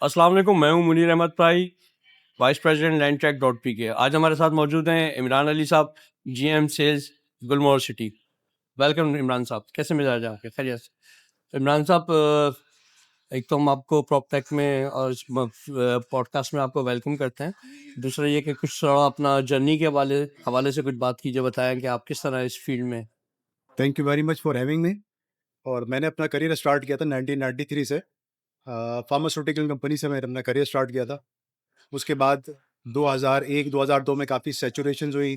अस्सलाम वालेकुम, मैं हूं मुनीर अहमद भाई, वाइस प्रेसिडेंट लैंडचेक डॉट पी के। आज हमारे साथ मौजूद हैं इमरान अली साहब, जीएम सेल्स, गुलमोहर सिटी। वेलकम इमरान साहब, कैसे मिजाज हैं आपके? खैरियत से? इमरान साहब, एक तो हम आपको प्रॉपटेक में और पॉडकास्ट में आपको वेलकम करते हैं। दूसरा ये कि कुछ थोड़ा अपना जर्नी के हवाले हवाले से कुछ बात कीजिए, बताएं कि आप किस तरह इस फील्ड में। Thank you very much for having me. और मैंने अपना करियर स्टार्ट किया था 1993 से। फार्मास्यूटिकल कंपनी से मैंने अपना करियर स्टार्ट किया था। उसके बाद 2001-2002 में काफ़ी सैचुरेशन हुई,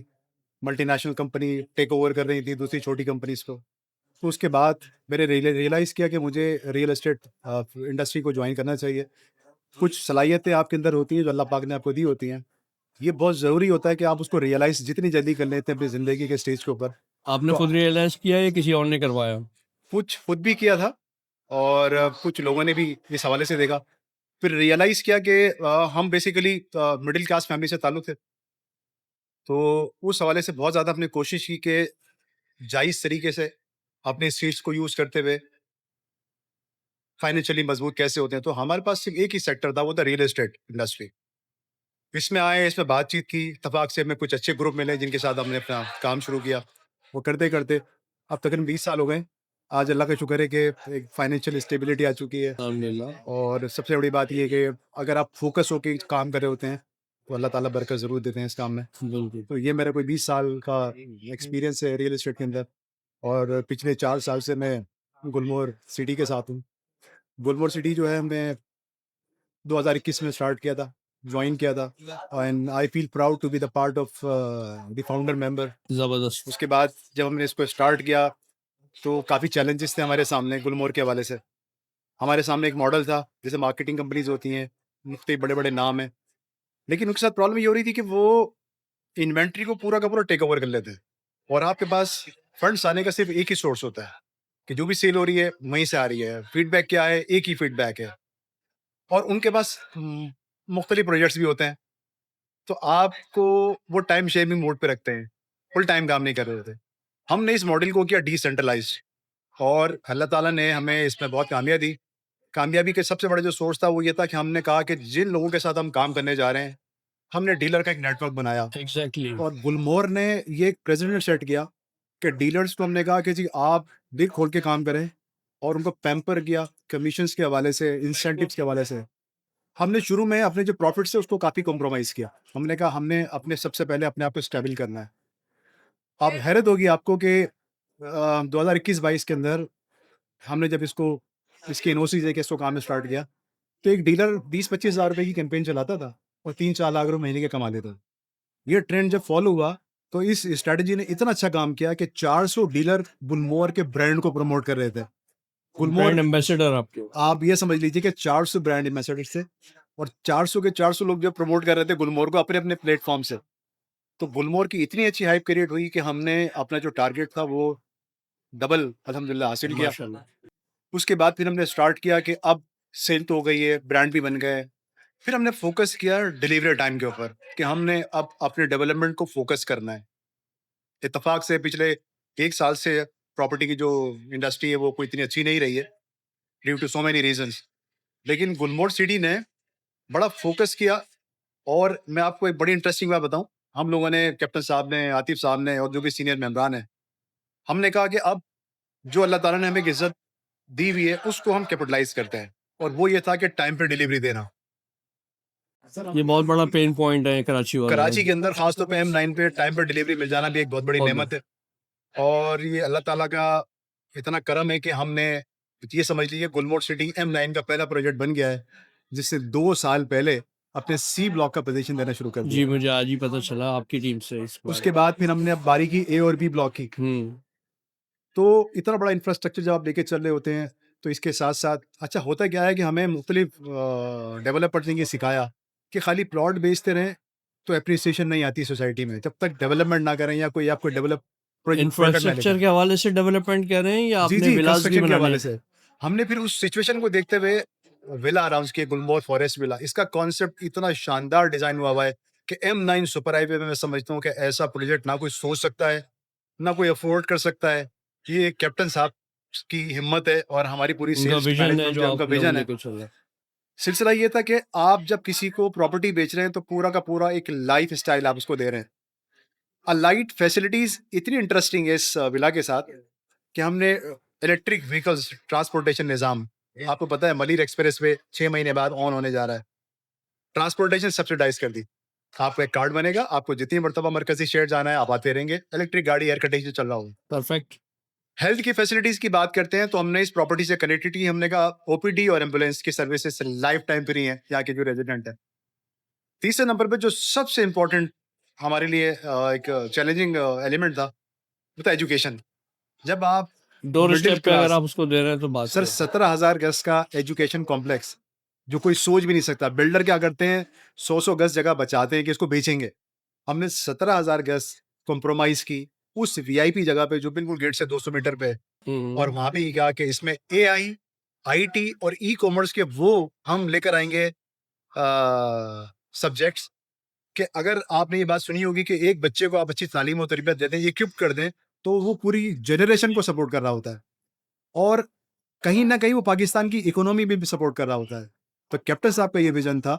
मल्टीनेशनल कंपनी टेक ओवर कर रही थी दूसरी छोटी कंपनीज को। तो उसके बाद मैंने रियलाइज़ किया कि मुझे रियल एस्टेट इंडस्ट्री को ज्वाइन करना चाहिए। कुछ सलाहियतें आपके अंदर होती हैं जो अल्लाह पाक ने आपको दी होती हैं। ये बहुत ज़रूरी होता है कि आप उसको रियलाइज़ जितनी जल्दी कर लेते हैं अपनी ज़िंदगी के स्टेज के ऊपर। आपने तो खुद रियलाइज किया या किसी और ने करवाया? कुछ खुद भी किया था और कुछ लोगों ने भी इस हवाले से देखा। फिर रियलाइज़ किया कि हम बेसिकली मिडिल क्लास फैमिली से ताल्लुक़ थे। तो उस हवाले से बहुत ज़्यादा हमने कोशिश की कि जायज़ तरीके से अपने सीट्स को यूज़ करते हुए फाइनेंशियली मजबूत कैसे होते हैं। तो हमारे पास सिर्फ़ एक ही सेक्टर था, वो था रियल एस्टेट इंडस्ट्री। इसमें आए, इसमें बातचीत की, इत्तेफ़ाक से हमें कुछ अच्छे ग्रुप मिले जिनके साथ हमने अपना काम शुरू किया। वो करते-करते अब तकरीबन 20 साल हो गए। आज अल्लाह का शुक्र है कि एक फाइनेंशियल स्टेबिलिटी आ चुकी है। अल्हम्दुलिल्लाह। और सबसे बड़ी बात ये है कि अगर आप फ़ोकस होके काम कर रहे होते हैं, तो अल्लाह ताला बरकत ज़रूर देते हैं इस काम में। बिल्कुल। तो ये मेरा कोई 20 साल का एक्सपीरियंस है रियल एस्टेट के अंदर। और पिछले 4 साल से मैं गुलमोहर सिटी के साथ हूँ। गुलमोहर सिटी जो है हमने 2021 में स्टार्ट किया था, जॉइन किया था and I feel proud to be the part of the founder member. ज़बरदस्त। उसके बाद जब हमने इसको स्टार्ट किया, तो काफ़ी चैलेंजेस थे हमारे सामने गुलमोहर के हवाले से। हमारे सामने एक मॉडल था, जैसे मार्केटिंग कंपनीज़ होती हैं, मुफ्ती बड़े-बड़े नाम हैं। लेकिन उनके साथ प्रॉब्लम ये हो रही थी कि वो इन्वेंट्री को पूरा का पूरा टेक ओवर कर लेते हैं और आपके पास फंड्स आने का सिर्फ़ एक ही सोर्स होता है कि जो भी सेल हो रही है, वहीं से आ रही है। फीडबैक क्या है? एक ही फीडबैक है। और उनके पास मुख्तलिफ प्रोजेक्ट्स भी होते हैं। तो आपको वो टाइम शेयरिंग मोड पे रखते हैं, फुल टाइम काम नहीं कर रहे होते। हमने इस मॉडल को किया डिसेंट्रलाइज्ड और अल्लाह ताला ने हमें इसमें बहुत कामयाबी दी। कामयाबी के सबसे बड़ा जो सोर्स था वो ये था कि हमने कहा कि जिन लोगों के साथ हम काम करने जा रहे हैं, हमने डीलर का एक नेटवर्क बनाया। एग्जैक्टली। और गुलमोहर ने ये एक प्रेसिडेंट सेट किया कि डीलर्स को हमने कहा कि जी आप दिल खोल के काम करें और उनको पैम्पर किया कमीशंस के हवाले से, इंसेंटिव्स के हवाले से। हमने शुरू में अपने जो प्रॉफिट्स है उसको काफ़ी कॉम्प्रोमाइज़ किया। हमने कहा हमने अपने सबसे पहले अपने आप को स्टेबल करना है। अब हैरत होगी आपको कि 2021-22 के अंदर हमने जब इसकी एनओसी देके इसको काम स्टार्ट किया, तो एक डीलर 20-25 हज़ार रुपए की कैंपेन चलाता था और 3-4 लाख रुपए महीने के कमा लेता था। ये ट्रेंड जब फॉलो हुआ, तो इस स्ट्रैटेजी ने इतना अच्छा काम किया कि 400 डीलर गुलमोहर के ब्रांड को प्रमोट कर रहे थे। गुलमोहर, ब्रांड एम्बेसडर आपके। आप ये समझ लीजिए कि 400 ब्रांड एम्बेसडर थे और 400 के 400 लोग जो प्रमोट कर रहे थे गुलमोहर को अपने-अपने प्लेटफ़ॉर्म से। तो गुलमोहर की इतनी अच्छी हाइप क्रिएट हुई कि हमने अपना जो टारगेट था वो डबल अल्हम्दुलिल्लाह हासिल किया। माशाल्लाह। उसके बाद फिर हमने स्टार्ट किया कि अब सेल तो हो गई है, ब्रांड भी बन गए। फिर हमने फ़ोकस किया डिलीवरी टाइम के ऊपर कि हमने अब अपने डेवलपमेंट को फ़ोकस करना है। इत्तेफ़ाक से पिछले 1 साल से प्रॉपर्टी की जो इंडस्ट्री है वो कोई इतनी अच्छी नहीं रही है, due to so many reasons. लेकिन गुलमोहर सिटी ने बड़ा फ़ोकस किया और मैं आपको एक बड़ी इंटरेस्टिंग बात बताऊँ, हम लोगों ने, कैप्टन साहब ने, आतिफ़ साहब ने और जो भी सीनियर मेंबरान हैं, हमने कहा कि अब जो अल्लाह ताला ने हमें एक इज़्ज़त दी हुई है, उसको हम कैपिटलाइज़ करते हैं और वो ये था कि टाइम पे डिलीवरी देना। ये बहुत बड़ा पेन पॉइंट है कराची वालों कराची के का। अंदर ख़ास तौर पे M9 पे टाइम पे डिलीवरी मिल जाना भी एक बहुत बड़ी बहुत नेमत है और ये अल्लाह ताला का इतना करम है कि हमने, ये समझ लीजिए गुलमोहर सिटी M9 का पहला प्रोजेक्ट बन गया है, जिससे 2 साल पहले अपने सी ब्लॉक का पोज़ीशन देना शुरू कर जी, दिया। मुझे आज ही पता चला आपकी टीम से इस उसके बारे बाद फिर हमने अब बारी की ए और बी ब्लॉक की। में। तो इतना बड़ा इंफ्रास्ट्रक्चर जब आप लेके चल रहे होते हैं, तो इसके साथ-साथ अच्छा होता क्या है कि हमें मुख्तलिफ डेवलपर्स ने ये सिखाया कि खाली प्लॉट बेचते रहें, तो एप्रिसिएशन नहीं आती सोसाइटी में। जब तक डेवलपमेंट ना करें या कोई आपको प्रोडक्ट ना लेकर। इंफ्रास्ट्रक्चर के हवाले से डेवलपमेंट कर रहे हैं या जी, आपने जी, विलास भी कंस्ट्रक्शन के बनाने हवाले हैं? से। हमने फिर उस सिचुएशन को देखते हुए विला अराउंड्स के गुलमोहर फॉरेस्ट विला, इसका कॉन्सेप्ट इतना शानदार डिज़ाइन हुआ हुआ है कि M9 सुपर हाईवे में मैं समझता हूँ कि ऐसा प्रोजेक्ट ना कोई सोच सकता है, ना कोई अफ़ोर्ड कर सकता है। ये कैप्टन साहब की हिम्मत है और हमारी पूरी उनका सेल्स विजन है मैनेजमेंट जो जो है, उनका आप लोग विज़न है। लेकर चल रहे हैं। सिलसिला ये था कि आप जब किसी को प्रॉपर्टी बेच रहे हैं तो पूरा का पूरा एक लाइफ स्टाइल आप उसको दे रहे हैं। लाइट फैसिलिटीज इतनी इंटरेस्टिंग है इस विला के साथ कि हमने इलेक्ट्रिक व्हीकल्स ट्रांसपोर्टेशन निज़ाम, आपको पता है मलिर एक्सप्रेस वे 6 महीने बाद ऑन होने जा रहा है। ट्रांसपोर्टेशन सब्सिडाइज कर दी। आपका एक कार्ड बनेगा, आपको जितनी मरतबा मरकजी शहर जाना है आप आते रहेंगे, इलेक्ट्रिक गाड़ी एयर कंडीशन चल रहा होगा। परफेक्ट। हेल्थ की फैसिलिटीज की बात करते हैं तो हमने इस प्रॉपर्टी से कनेक्टेड की, हमने कहा ओपीडी और एम्बुलेंस की सर्विसेज लाइफ टाइम फ्री हैं यहाँ के जो रेजिडेंट है। तीसरे नंबर पे जो सबसे इम्पोर्टेंट हमारे लिए एक चैलेंजिंग एलिमेंट था वो था एजुकेशन। जब आप डोर मिडिल स्टेप पे अगर क्लास, आप उसको दे रहे हैं तो बात सर है। 17,000 गज का एजुकेशन कॉम्प्लेक्स जो कोई सोच भी नहीं सकता। बिल्डर क्या करते हैं, 100 गज जगह बचाते हैं कि इसको बेचेंगे। हमने 17,000 गज कॉम्प्रोमाइज की उस वीआईपी जगह पे जो बिल्कुल गेट से 200 मीटर पे है। और वहां पे ही कहा कि इसमें एआई, आईटी और ई कॉमर्स के वो हम लेकर आएंगे सब्जेक्ट्स कि अगर आपने ये बात सुनी होगी कि एक बच्चे को आप अच्छी तालीम और तरबियत देते हैं, इक्विप कर दें, तो वो पूरी जनरेशन को सपोर्ट कर रहा होता है और कहीं ना कहीं वो पाकिस्तान की इकोनॉमी में भी सपोर्ट कर रहा होता है। तो कैप्टन साहब का ये विजन था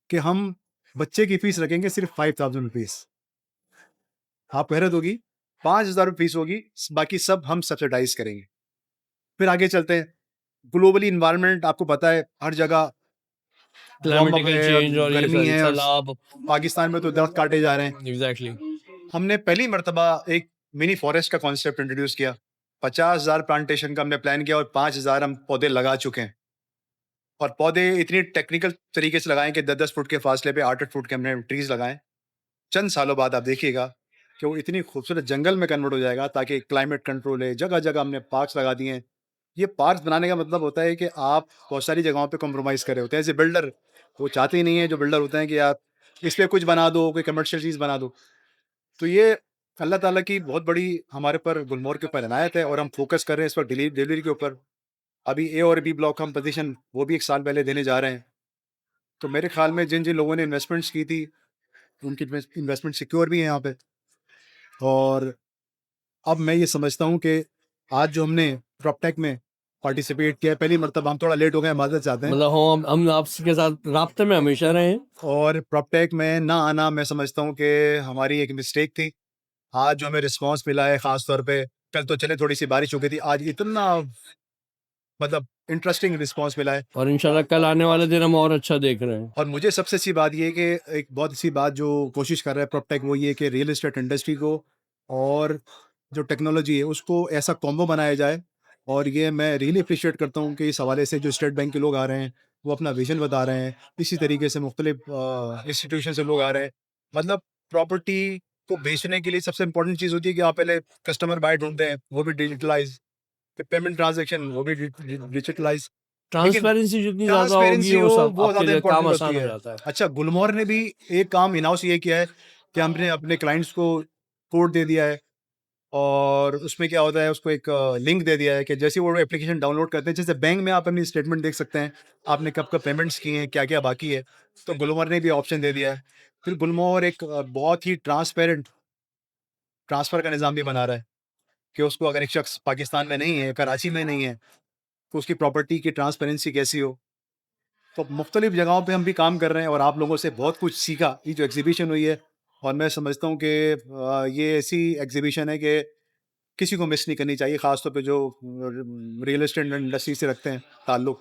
कि हम बच्चे की फीस रखेंगे सिर्फ 5,000 रुपीज। आप हैरत होगी, 5,000 फीस होगी, बाकी सब हम सब्सिडाइज करेंगे। फिर आगे चलते हैं। ग्लोबली इन्वायरमेंट आपको पता है, हर जगह वार्म अप क्लाइमेटिकल है, चेंज और ये गर्मी सारी है और सैलाब। पाकिस्तान में तो दरख्त काटे जा रहे हैं। एग्जैक्टली। हमने पहली मर्तबा एक मिनी फॉरेस्ट का कॉन्सेप्ट इंट्रोड्यूस किया। 50,000 प्लांटेशन का हमने प्लान किया और 5,000 हम पौधे लगा चुके हैं। और पौधे इतनी टेक्निकल तरीके से लगाएं कि 10-10 फुट के फासले पे 8-8 फुट के हमने ट्रीज लगाएं। चंद सालों बाद आप देखिएगा कि वो इतनी खूबसूरत जंगल में कन्वर्ट हो जाएगा, ताकि क्लाइमेट कंट्रोल है। जगह जगह हमने पार्क्स लगा दिए हैं। ये पार्क्स बनाने का मतलब होता है कि आप बहुत सारी जगहों पे कॉम्प्रोमाइज़ कर रहे होते हैं एज ए बिल्डर। वो चाहते ही नहीं है, जो बिल्डर होते हैं, कि आप इस पे कुछ बना दो, कोई कमर्शियल चीज़ बना दो। तो ये अल्लाह ताला की बहुत बड़ी हमारे पर गुलमोहर के ऊपर इनायत है और हम फोकस कर रहे हैं इस पर डिलीवरी के ऊपर। अभी ए और बी ब्लॉक हम पोजीशन वो भी 1 साल पहले देने जा रहे हैं। तो मेरे ख्याल में जिन जिन लोगों ने इन्वेस्टमेंट्स की थी उनकी इन्वेस्टमेंट सिक्योर भी है यहाँ पे। और अब मैं ये समझता हूँ कि आज जो हमने प्रॉपटेक में पार्टिसिपेट किया है, पहली मरतबा, हम थोड़ा लेट हो गए, माजरत चाहते हैं। मतलब हम आपके साथ राब्ते में हमेशा रहे हैं। और प्रॉपटेक में ना आना मैं समझता हूँ कि हमारी एक मिस्टेक थी। आज जो हमें रिस्पांस मिला है, ख़ास तौर पे कल तो चले थोड़ी सी बारिश हो गई थी, आज इतना मतलब इंटरेस्टिंग रिस्पांस मिला है। और इंशाल्लाह कल आने वाले दिन हम और अच्छा देख रहे हैं। और मुझे सबसे अच्छी बात ये है कि एक बहुत अच्छी बात जो कोशिश कर रहा है प्रॉपटेक, वो ये कि रियल एस्टेट इंडस्ट्री को और जो टेक्नोलॉजी है उसको ऐसा कॉम्बो बनाया जाए। और ये मैं रियली अप्रिशिएट करता हूँ कि इस हवाले से जो स्टेट बैंक के लोग आ रहे हैं वो अपना विजन बता रहे हैं। इसी तरीके से मुख्तलिफ इंस्टीट्यूशन से लोग आ रहे हैं। मतलब प्रॉपर्टी को बेचने के लिए सबसे इंपॉर्टेंट चीज़ होती है कि आप पहले कस्टमर बाय ढूंढते हैं, वो भी डिजिटलाइज, फिर पेमेंट ट्रांजेक्शन वो भी डिजिटलाइज। लेकिन ट्रांसपेरेंसी जितनी ज्यादा होगी ट्रांसपेरेंसी वो हो सब वो आपके ज़्यादा लिए काम इंपॉर्टेंट होती आसान हो है। जाता है। अच्छा, गुलमोहर ने भी एक काम इन हाउस ये किया है कि हमने अपने क्लाइंट्स को कोड दे दिया है और उसमें क्या होता है, उसको एक लिंक दे दिया है कि जैसे वो एप्लीकेशन डाउनलोड करते हैं, जैसे बैंक में आप अपनी स्टेटमेंट देख सकते हैं, आपने कब कब पेमेंट्स किए हैं, क्या क्या बाकी है, तो गुलमोहर ने भी ऑप्शन दे दिया है। फिर गुलमोहर एक बहुत ही ट्रांसपेरेंट ट्रांसफ़र का निज़ाम भी बना रहा है कि उसको अगर एक शख्स पाकिस्तान में नहीं है, कराची में नहीं है, तो उसकी प्रॉपर्टी की ट्रांसपेरेंसी कैसी हो। तो मुख्तलिफ जगहों पे हम भी काम कर रहे हैं और आप लोगों से बहुत कुछ सीखा। ये जो एग्जीबिशन हुई है, और मैं समझता हूँ कि ये ऐसी एग्जीबिशन है कि किसी को मिस नहीं करनी चाहिए, ख़ास तौर पे जो रियल एस्टेट इंडस्ट्री से रखते हैं ताल्लुक़।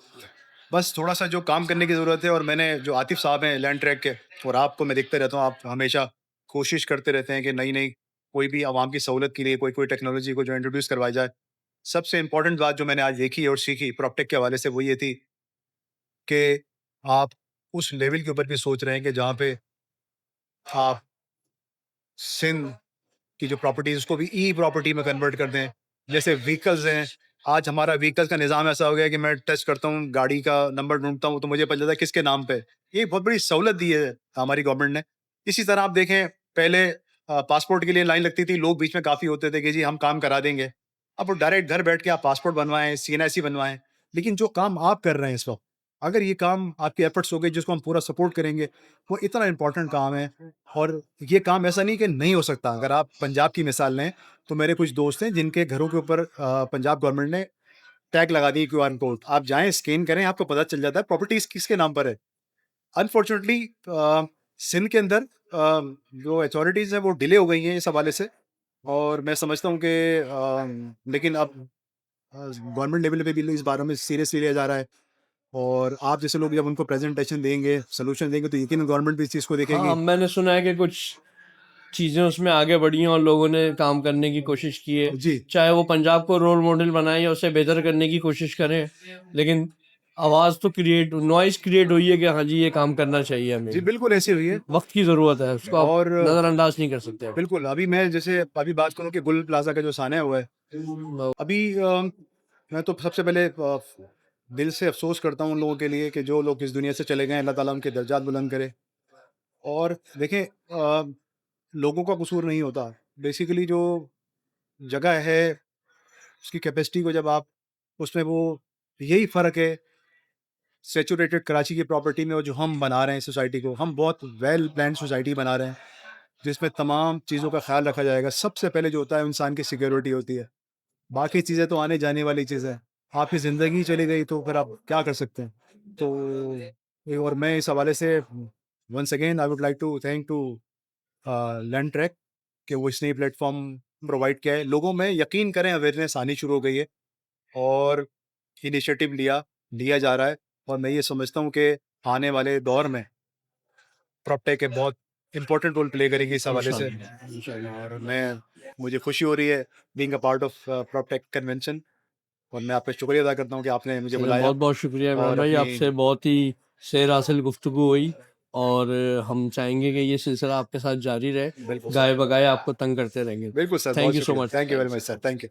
बस थोड़ा-सा जो काम करने की ज़रूरत है। और मैंने जो आतिफ़ साहब हैं लैंड ट्रैक के, और आपको मैं देखता रहता हूँ, आप हमेशा कोशिश करते रहते हैं कि नई-नई कोई भी आवाम की सहूलत के लिए कोई टेक्नोलॉजी को जो इंट्रोड्यूस करवाई जाए। सबसे इम्पोर्टेंट बात जो मैंने आज देखी और सीखी प्रॉपटेक के हवाले से वो ये थी कि आप उस लेवल के ऊपर भी सोच रहे हैं कि जहाँ पे आप सिंध की जो प्रॉपर्टी है उसको भी ई प्रॉपर्टी में कन्वर्ट कर दें। जैसे व्हीकल्स हैं, आज हमारा व्हीकल्स का निज़ाम ऐसा हो गया कि मैं टच करता हूँ, गाड़ी का नंबर ढूँढता हूँ, तो मुझे पता चलता है किसके नाम पे है। ये बहुत बड़ी सहूलत दी है हमारी गवर्नमेंट ने। इसी तरह आप देखें, पहले पासपोर्ट के लिए लाइन लगती थी, लोग बीच में काफ़ी होते थे कि जी हम काम करा देंगे। अब वो डायरेक्ट घर बैठ के आप पासपोर्ट बनवाएँ, सीएनआईसी बनवाएँ। लेकिन जो काम आप कर रहे हैं इस वक़्त, अगर ये काम आपके एफर्ट्स हो गए जिसको हम पूरा सपोर्ट करेंगे, वो इतना इम्पोर्टेंट काम है। और ये काम ऐसा नहीं कि नहीं हो सकता। अगर आप पंजाब की मिसाल लें, तो मेरे कुछ दोस्त हैं जिनके घरों के ऊपर पंजाब गवर्नमेंट ने टैग लगा दी क्यूआर कोड, आप जाएं स्कैन करें, आपको पता चल जाता है प्रॉपर्टीज किसके नाम पर है। अनफॉर्चुनेटली सिंध के अंदर जो अथॉरिटीज़ हैं वो डिले हो गई हैं इस हवाले से, और मैं समझता हूँ कि लेकिन अब गवर्नमेंट लेवल पे भी इस बारे में सीरियसली लिया जा रहा है, और आप जैसे लोग जब उनको प्रेजेंटेशन देंगे, सोल्यूशन देंगे, तो यकीन गवर्नमेंट भी इस चीज़ को देखेगी। हाँ, मैंने सुना है कि कुछ चीज़ें उसमें आगे बढ़ी हैं और लोगों ने काम करने की कोशिश की है, जी चाहे वो पंजाब को रोल मॉडल बनाए या उसे बेहतर करने की कोशिश करें, लेकिन आवाज़ तो क्रिएट, नॉइज क्रिएट हुई है कि हाँ जी ये काम करना चाहिए जी हमें, बिल्कुल ऐसी हुई है। वक्त की ज़रूरत है, उसको आप और नज़रअंदाज नहीं कर सकते। बिल्कुल अभी मैं जैसे अभी बात करूँ कि गुल प्लाजा का जो सान्या हुआ है, अभी मैं तो सबसे पहले दिल से अफसोस करता हूँ उन लोगों के लिए कि जो लोग इस दुनिया से चले गए, अल्लाह ताला उनके दर्जात बुलंद करे। और देखें लोगों का कसूर नहीं होता, बेसिकली जो जगह है उसकी कैपेसिटी को जब आप उसमें वो, यही फ़र्क है सैचुरेटेड कराची की प्रॉपर्टी में और जो हम बना रहे हैं सोसाइटी को। हम बहुत वेल प्लान्ड सोसाइटी बना रहे हैं जिसमें तमाम चीज़ों का ख्याल रखा जाएगा। सबसे पहले जो होता है इंसान की सिक्योरिटी होती है, बाकी चीज़ें तो आने जाने वाली चीज़ है। आपकी ज़िंदगी चली गई तो फिर आप क्या कर सकते हैं। और मैं इस हवाले से once again I would like to thank to land track कि वो इसने प्लेटफॉर्म प्रोवाइड किया है। लोगों में यकीन करें अवेयरनेस आनी शुरू हो गई है और इनिशिएटिव लिया जा रहा है, और मैं ये समझता हूँ कि आने वाले दौर में प्रॉपटेक एक बहुत इंपॉर्टेंट रोल प्ले करेगी इस हवाले से। और मुझे खुशी हो रही है being a part of proptech convention, और मैं आपका शुक्रिया अदा करता हूँ कि आपने मुझे चलिए, बुलाया बहुत बहुत शुक्रिया इमरान और भाई, अपनी आपसे बहुत ही सेर हासिल गुफ्तगू हुई, और हम चाहेंगे कि ये सिलसिला आपके साथ जारी रहे, बिल्कुल गाए सर, बगाए आपको तंग करते रहेंगे। बिल्कुल सर, थैंक बहुत यू सो शुक्रिया। Much. Thank you very much sir, thank you.